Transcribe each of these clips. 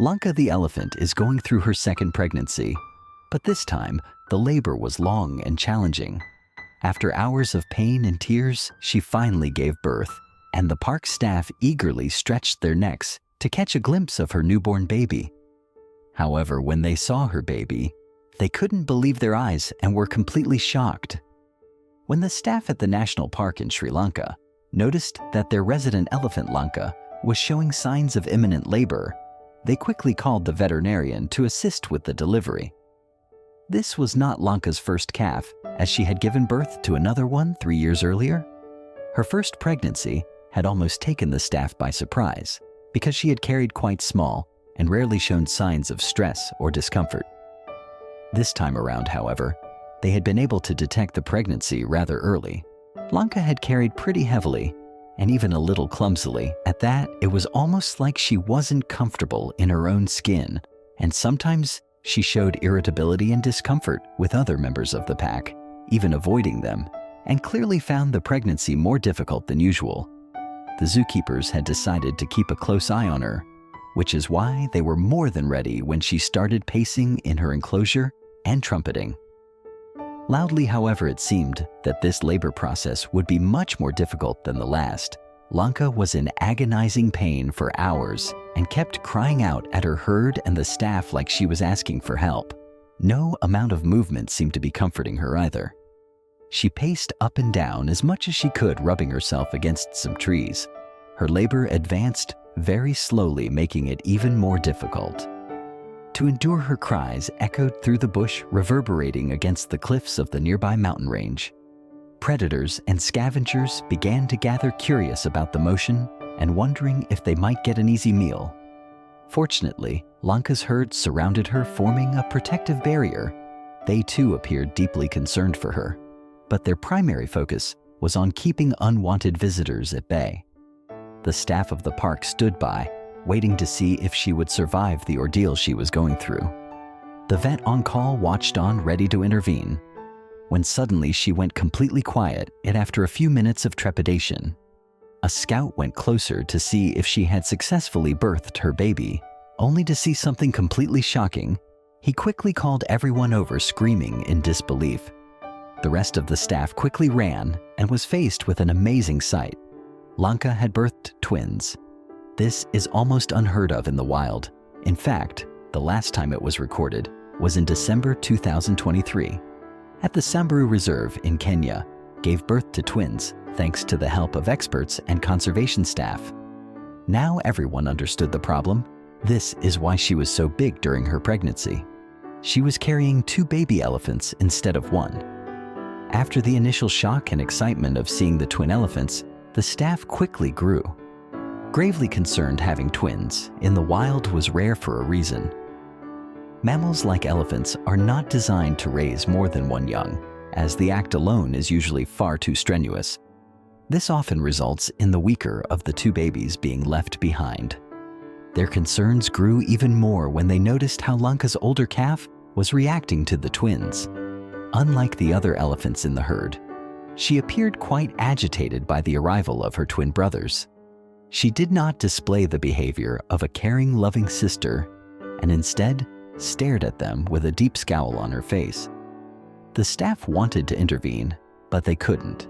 Lanka the elephant is going through her second pregnancy, but this time the labor was long and challenging. After hours of pain and tears, she finally gave birth, and the park staff eagerly stretched their necks to catch a glimpse of her newborn baby. However, when they saw her baby, they couldn't believe their eyes and were completely shocked. When the staff at the national park in Sri Lanka noticed that their resident elephant Lanka was showing signs of imminent labor, they quickly called the veterinarian to assist with the delivery. This was not Lanka's first calf, as she had given birth to another one 3 years earlier. Her first pregnancy had almost taken the staff by surprise because she had carried quite small and rarely shown signs of stress or discomfort. This time around, however, they had been able to detect the pregnancy rather early. Lanka had carried pretty heavily, and even a little clumsily. At that, it was almost like she wasn't comfortable in her own skin, and sometimes she showed irritability and discomfort with other members of the pack, even avoiding them, and clearly found the pregnancy more difficult than usual. The zookeepers had decided to keep a close eye on her, which is why they were more than ready when she started pacing in her enclosure and trumpeting. Loudly, however, it seemed that this labor process would be much more difficult than the last. Lanka was in agonizing pain for hours and kept crying out at her herd and the staff like she was asking for help. No amount of movement seemed to be comforting her either. She paced up and down as much as she could, rubbing herself against some trees. Her labor advanced very slowly, making it even more difficult. To endure her cries echoed through the bush, reverberating against the cliffs of the nearby mountain range. Predators and scavengers began to gather, curious about the motion and wondering if they might get an easy meal. Fortunately, Lanka's herd surrounded her, forming a protective barrier. They too appeared deeply concerned for her, but their primary focus was on keeping unwanted visitors at bay. The staff of the park stood by, waiting to see if she would survive the ordeal she was going through. The vet on call watched on, ready to intervene, when suddenly she went completely quiet, and after a few minutes of trepidation, a scout went closer to see if she had successfully birthed her baby, only to see something completely shocking. He quickly called everyone over, screaming in disbelief. The rest of the staff quickly ran and was faced with an amazing sight. Lanka had birthed twins. This is almost unheard of in the wild. In fact, the last time it was recorded was in December 2023 at the Samburu Reserve in Kenya, gave birth to twins thanks to the help of experts and conservation staff. Now everyone understood the problem. This is why she was so big during her pregnancy. She was carrying 2 baby elephants instead of 1. After the initial shock and excitement of seeing the twin elephants, the staff quickly grew. Gravely concerned, having twins in the wild was rare for a reason. Mammals like elephants are not designed to raise more than 1 young, as the act alone is usually far too strenuous. This often results in the weaker of the 2 babies being left behind. Their concerns grew even more when they noticed how Lanka's older calf was reacting to the twins. Unlike the other elephants in the herd, she appeared quite agitated by the arrival of her twin brothers. She did not display the behavior of a caring, loving sister, and instead stared at them with a deep scowl on her face. The staff wanted to intervene, but they couldn't.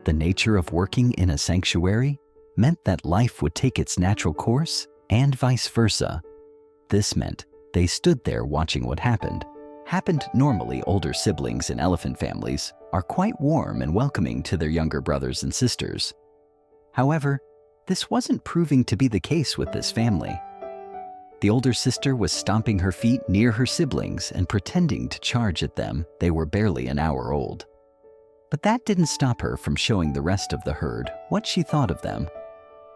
The nature of working in a sanctuary meant that life would take its natural course, and vice versa. This meant they stood there watching what happened. Normally, older siblings in elephant families are quite warm and welcoming to their younger brothers and sisters. However, this wasn't proving to be the case with this family. The older sister was stomping her feet near her siblings and pretending to charge at them. They were barely an hour old. But that didn't stop her from showing the rest of the herd what she thought of them.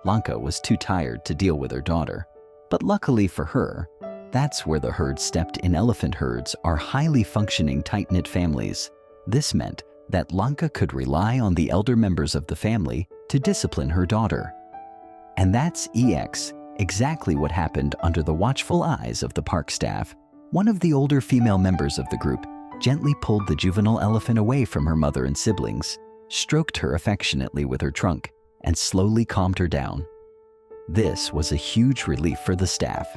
Lanka was too tired to deal with her daughter, but luckily for her, that's where the herd stepped in. Elephant herds are highly functioning, tight-knit families. This meant that Lanka could rely on the elder members of the family to discipline her daughter. And that's exactly what happened under the watchful eyes of the park staff. One of the older female members of the group gently pulled the juvenile elephant away from her mother and siblings, stroked her affectionately with her trunk, and slowly calmed her down. This was a huge relief for the staff.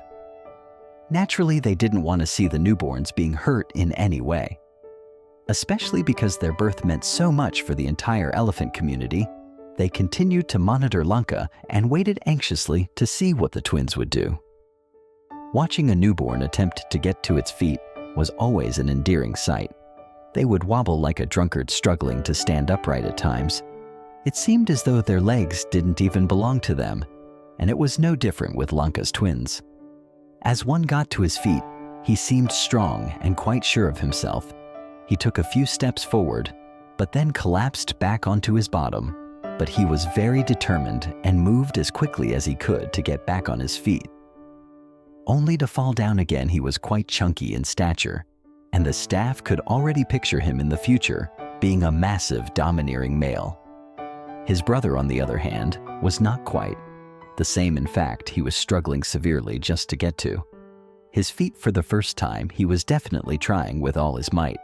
Naturally, they didn't want to see the newborns being hurt in any way. Especially because their birth meant so much for the entire elephant community, they continued to monitor Lanka and waited anxiously to see what the twins would do. Watching a newborn attempt to get to its feet was always an endearing sight. They would wobble like a drunkard struggling to stand upright at times. It seemed as though their legs didn't even belong to them, and it was no different with Lanka's twins. As one got to his feet, he seemed strong and quite sure of himself. He took a few steps forward, but then collapsed back onto his bottom. But he was very determined and moved as quickly as he could to get back on his feet. Only to fall down again. He was quite chunky in stature, and the staff could already picture him in the future being a massive, domineering male. His brother, on the other hand, was not quite. The same, in fact, he was struggling severely just to get to. His feet, for the first time, he was definitely trying with all his might.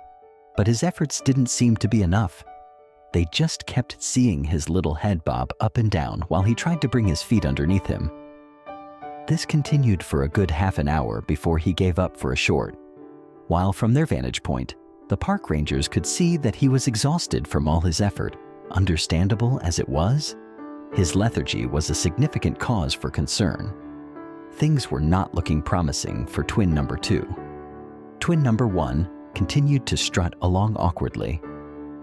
But his efforts didn't seem to be enough. They just kept seeing his little head bob up and down while he tried to bring his feet underneath him. This continued for a good half an hour before he gave up for a short. While from their vantage point, the park rangers could see that he was exhausted from all his effort. Understandable as it was, his lethargy was a significant cause for concern. Things were not looking promising for twin number 2. Twin number 1 continued to strut along awkwardly.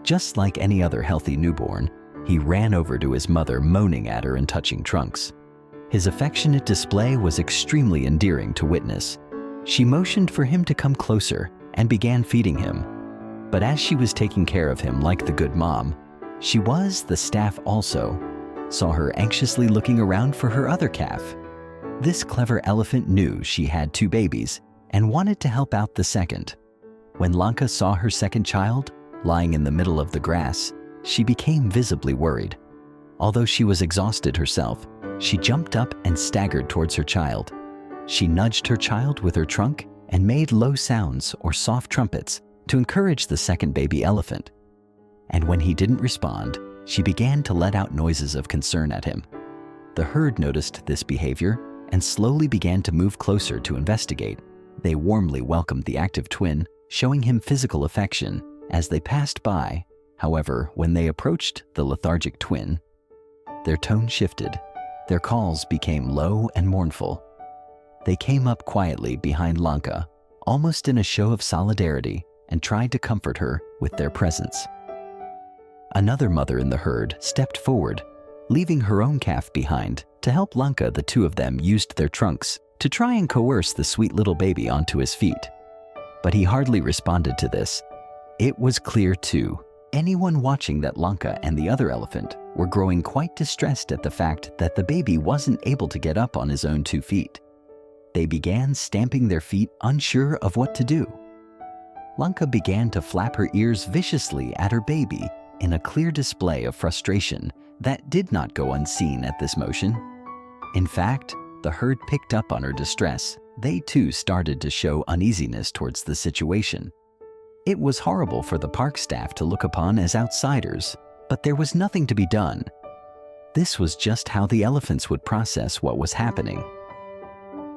Just like any other healthy newborn, he ran over to his mother, moaning at her and touching trunks. His affectionate display was extremely endearing to witness. She motioned for him to come closer and began feeding him. But as she was taking care of him like the good mom, the staff also saw her anxiously looking around for her other calf. This clever elephant knew she had 2 babies and wanted to help out the second. When Lanka saw her second child lying in the middle of the grass, she became visibly worried. Although she was exhausted herself, she jumped up and staggered towards her child. She nudged her child with her trunk and made low sounds or soft trumpets to encourage the second baby elephant. And when he didn't respond, she began to let out noises of concern at him. The herd noticed this behavior and slowly began to move closer to investigate. They warmly welcomed the active twin, showing him physical affection as they passed by. However, when they approached the lethargic twin, their tone shifted. Their calls became low and mournful. They came up quietly behind Lanka, almost in a show of solidarity, and tried to comfort her with their presence. Another mother in the herd stepped forward, leaving her own calf behind to help Lanka. The 2 of them used their trunks to try and coerce the sweet little baby onto his feet. But he hardly responded to this. It was clear to anyone watching that Lanka and the other elephant were growing quite distressed at the fact that the baby wasn't able to get up on his own 2 feet. They began stamping their feet, unsure of what to do. Lanka began to flap her ears viciously at her baby in a clear display of frustration that did not go unseen at this motion. In fact, the herd picked up on her distress. They too started to show uneasiness towards the situation. It was horrible for the park staff to look upon as outsiders, but there was nothing to be done. This was just how the elephants would process what was happening.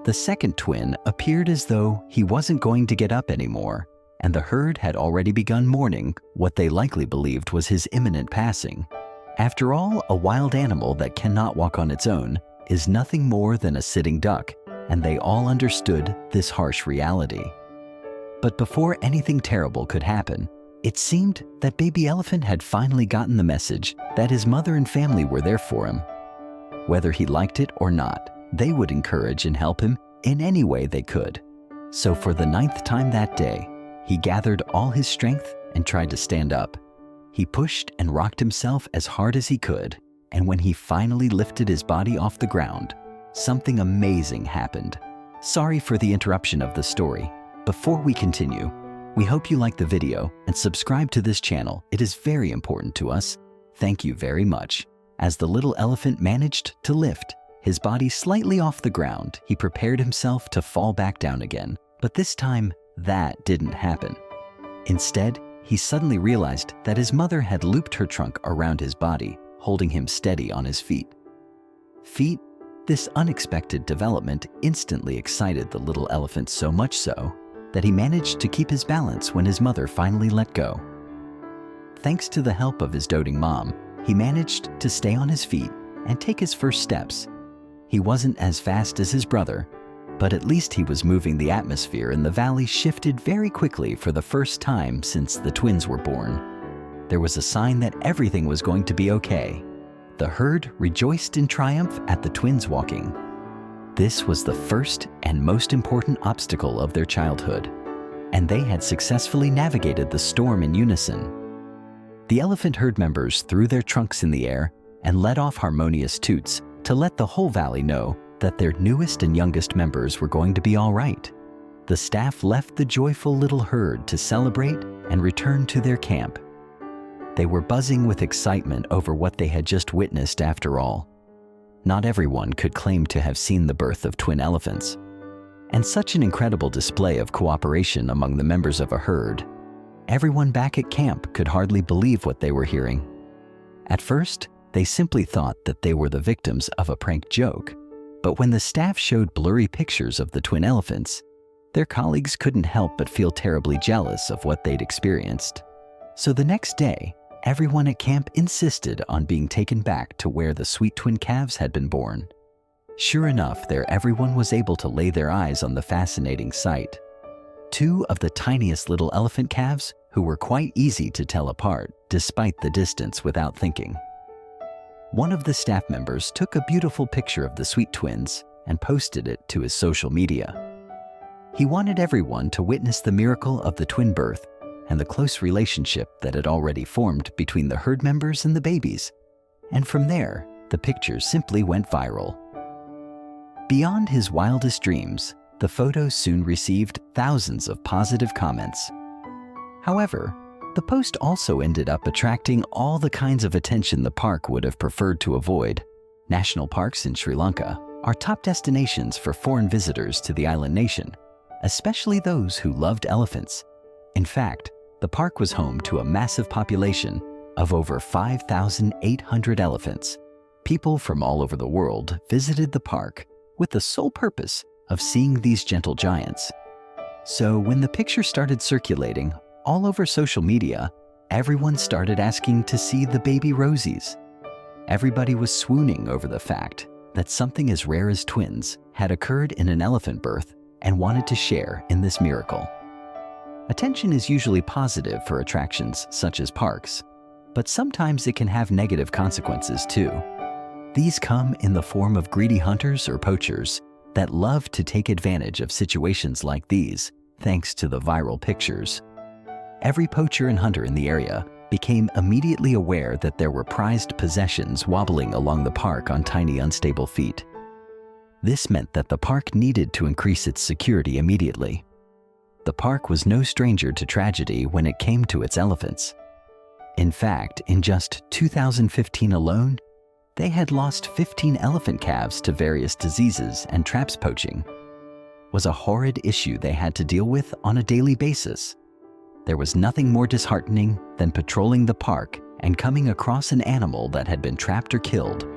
The second twin appeared as though he wasn't going to get up anymore, and the herd had already begun mourning what they likely believed was his imminent passing. After all, a wild animal that cannot walk on its own is nothing more than a sitting duck, and they all understood this harsh reality. But before anything terrible could happen, it seemed that baby elephant had finally gotten the message that his mother and family were there for him. Whether he liked it or not, they would encourage and help him in any way they could. So for the 9th time that day, he gathered all his strength and tried to stand up. He pushed and rocked himself as hard as he could, and when he finally lifted his body off the ground, something amazing happened. Sorry for the interruption of the story. Before we continue, we hope you like the video and subscribe to this channel. It is very important to us. Thank you very much. As the little elephant managed to lift his body slightly off the ground, he prepared himself to fall back down again. But this time, that didn't happen. Instead, he suddenly realized that his mother had looped her trunk around his body, holding him steady on his feet. Feet This unexpected development instantly excited the little elephant so much so that he managed to keep his balance when his mother finally let go. Thanks to the help of his doting mom, he managed to stay on his feet and take his first steps. He wasn't as fast as his brother, but at least he was moving. The atmosphere in the valley shifted very quickly for the first time since the twins were born. There was a sign that everything was going to be okay. The herd rejoiced in triumph at the twins walking. This was the first and most important obstacle of their childhood, and they had successfully navigated the storm in unison. The elephant herd members threw their trunks in the air and let off harmonious toots to let the whole valley know that their newest and youngest members were going to be all right. The staff left the joyful little herd to celebrate and return to their camp. They were buzzing with excitement over what they had just witnessed after all. Not everyone could claim to have seen the birth of twin elephants. And such an incredible display of cooperation among the members of a herd. Everyone back at camp could hardly believe what they were hearing. At first, they simply thought that they were the victims of a prank joke. But when the staff showed blurry pictures of the twin elephants, their colleagues couldn't help but feel terribly jealous of what they'd experienced. So the next day, everyone at camp insisted on being taken back to where the sweet twin calves had been born. Sure enough, there everyone was able to lay their eyes on the fascinating sight. Two of the tiniest little elephant calves who were quite easy to tell apart despite the distance without thinking. One of the staff members took a beautiful picture of the sweet twins and posted it to his social media. He wanted everyone to witness the miracle of the twin birth and the close relationship that had already formed between the herd members and the babies. And from there, the pictures simply went viral. Beyond his wildest dreams, the photos soon received thousands of positive comments. However, the post also ended up attracting all the kinds of attention the park would have preferred to avoid. National parks in Sri Lanka are top destinations for foreign visitors to the island nation, especially those who loved elephants. In fact, the park was home to a massive population of over 5,800 elephants. People from all over the world visited the park with the sole purpose of seeing these gentle giants. So when the picture started circulating all over social media, everyone started asking to see the baby Rosies. Everybody was swooning over the fact that something as rare as twins had occurred in an elephant birth and wanted to share in this miracle. Attention is usually positive for attractions such as parks, but sometimes it can have negative consequences too. These come in the form of greedy hunters or poachers that love to take advantage of situations like these, thanks to the viral pictures. Every poacher and hunter in the area became immediately aware that there were prized possessions wobbling along the park on tiny unstable feet. This meant that the park needed to increase its security immediately. The park was no stranger to tragedy when it came to its elephants. In fact, in just 2015 alone, they had lost 15 elephant calves to various diseases and traps poaching. It was a horrid issue they had to deal with on a daily basis. There was nothing more disheartening than patrolling the park and coming across an animal that had been trapped or killed.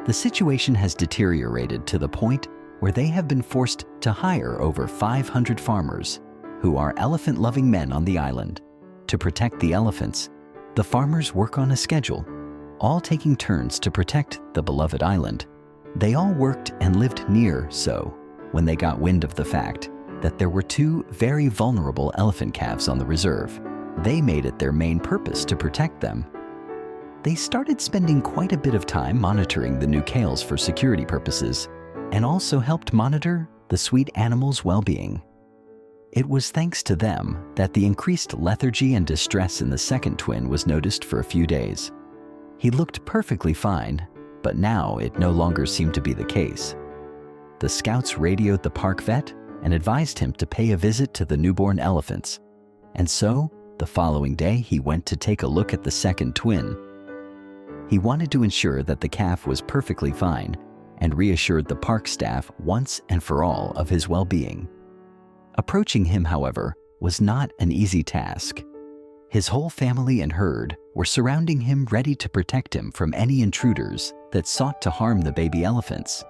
The situation has deteriorated to the point where they have been forced to hire over 500 farmers who are elephant-loving men on the island. To protect the elephants, the farmers work on a schedule, all taking turns to protect the beloved island. They all worked and lived near, so when they got wind of the fact that there were two very vulnerable elephant calves on the reserve, they made it their main purpose to protect them. They started spending quite a bit of time monitoring the new calves for security purposes and also helped monitor the sweet animals' well-being. It was thanks to them that the increased lethargy and distress in the second twin was noticed for a few days. He looked perfectly fine, but now it no longer seemed to be the case. The scouts radioed the park vet and advised him to pay a visit to the newborn elephants. And so, the following day, he went to take a look at the second twin. He wanted to ensure that the calf was perfectly fine and reassured the park staff once and for all of his well-being. Approaching him, however, was not an easy task. His whole family and herd were surrounding him, ready to protect him from any intruders that sought to harm the baby elephants.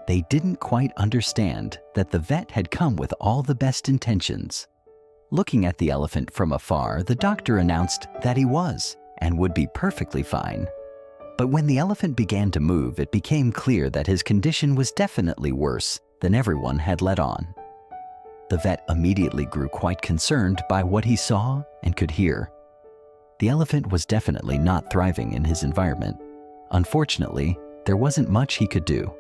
They didn't quite understand that the vet had come with all the best intentions. Looking at the elephant from afar, the doctor announced that he was and would be perfectly fine. But when the elephant began to move, it became clear that his condition was definitely worse than everyone had let on. The vet immediately grew quite concerned by what he saw and could hear. The elephant was definitely not thriving in his environment. Unfortunately, there wasn't much he could do.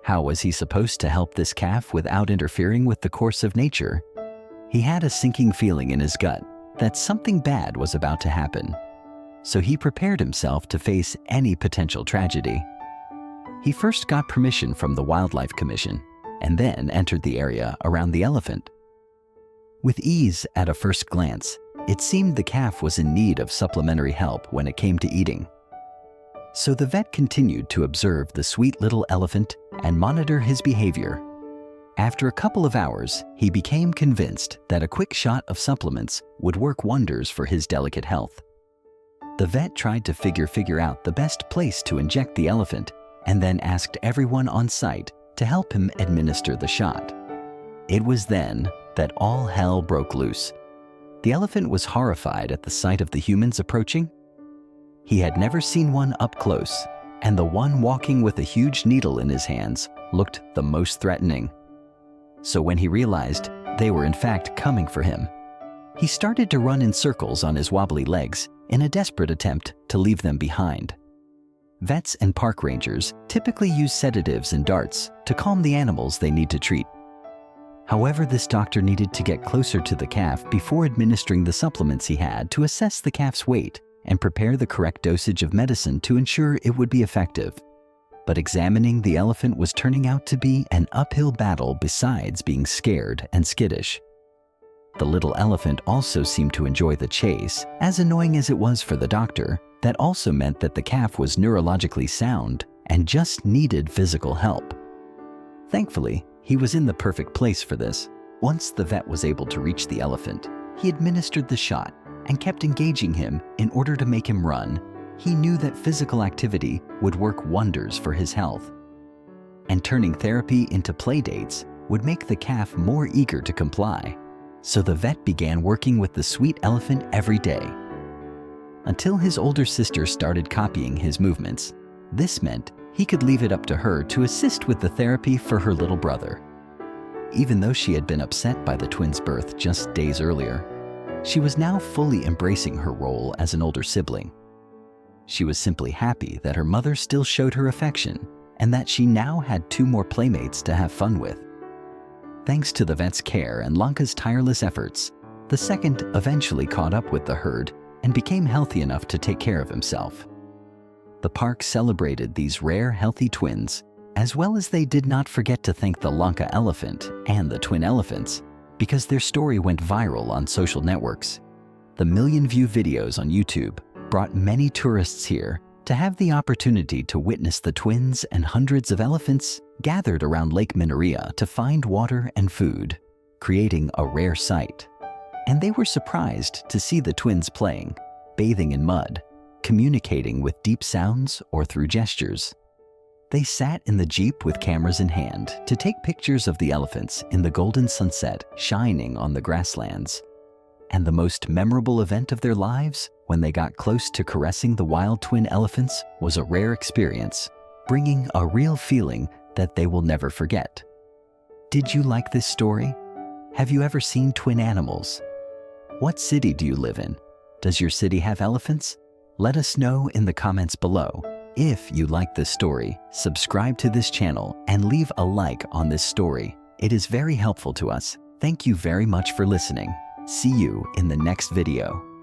How was he supposed to help this calf without interfering with the course of nature? He had a sinking feeling in his gut that something bad was about to happen. So he prepared himself to face any potential tragedy. He first got permission from the Wildlife Commission and then entered the area around the elephant. With ease at a first glance, it seemed the calf was in need of supplementary help when it came to eating. So the vet continued to observe the sweet little elephant and monitor his behavior. After a couple of hours, he became convinced that a quick shot of supplements would work wonders for his delicate health. The vet tried to figure out the best place to inject the elephant and then asked everyone on site to help him administer the shot. It was then that all hell broke loose. The elephant was horrified at the sight of the humans approaching. He had never seen one up close, and the one walking with a huge needle in his hands looked the most threatening. So when he realized they were in fact coming for him, he started to run in circles on his wobbly legs in a desperate attempt to leave them behind. Vets and park rangers typically use sedatives and darts to calm the animals they need to treat. However, this doctor needed to get closer to the calf before administering the supplements he had to assess the calf's weight and prepare the correct dosage of medicine to ensure it would be effective. But examining the elephant was turning out to be an uphill battle besides being scared and skittish. The little elephant also seemed to enjoy the chase. As annoying as it was for the doctor, that also meant that the calf was neurologically sound and just needed physical help. Thankfully, he was in the perfect place for this. Once the vet was able to reach the elephant, he administered the shot and kept engaging him in order to make him run. He knew that physical activity would work wonders for his health. And turning therapy into play dates would make the calf more eager to comply. So the vet began working with the sweet elephant every day. Until his older sister started copying his movements. This meant he could leave it up to her to assist with the therapy for her little brother. Even though she had been upset by the twins' birth just days earlier, she was now fully embracing her role as an older sibling. She was simply happy that her mother still showed her affection and that she now had 2 more playmates to have fun with. Thanks to the vet's care and Lanka's tireless efforts, the second eventually caught up with the herd and became healthy enough to take care of himself. The park celebrated these rare, healthy twins, as well as they did not forget to thank the Lanka elephant and the twin elephants, because their story went viral on social networks. The million-view videos on YouTube brought many tourists here to have the opportunity to witness the twins and hundreds of elephants gathered around Lake Mineria to find water and food, creating a rare sight. And they were surprised to see the twins playing, bathing in mud, communicating with deep sounds or through gestures. They sat in the Jeep with cameras in hand to take pictures of the elephants in the golden sunset shining on the grasslands. And the most memorable event of their lives, when they got close to caressing the wild twin elephants, was a rare experience, bringing a real feeling that they will never forget. Did you like this story? Have you ever seen twin animals? What city do you live in? Does your city have elephants? Let us know in the comments below. If you like this story, subscribe to this channel and leave a like on this story. It is very helpful to us. Thank you very much for listening. See you in the next video.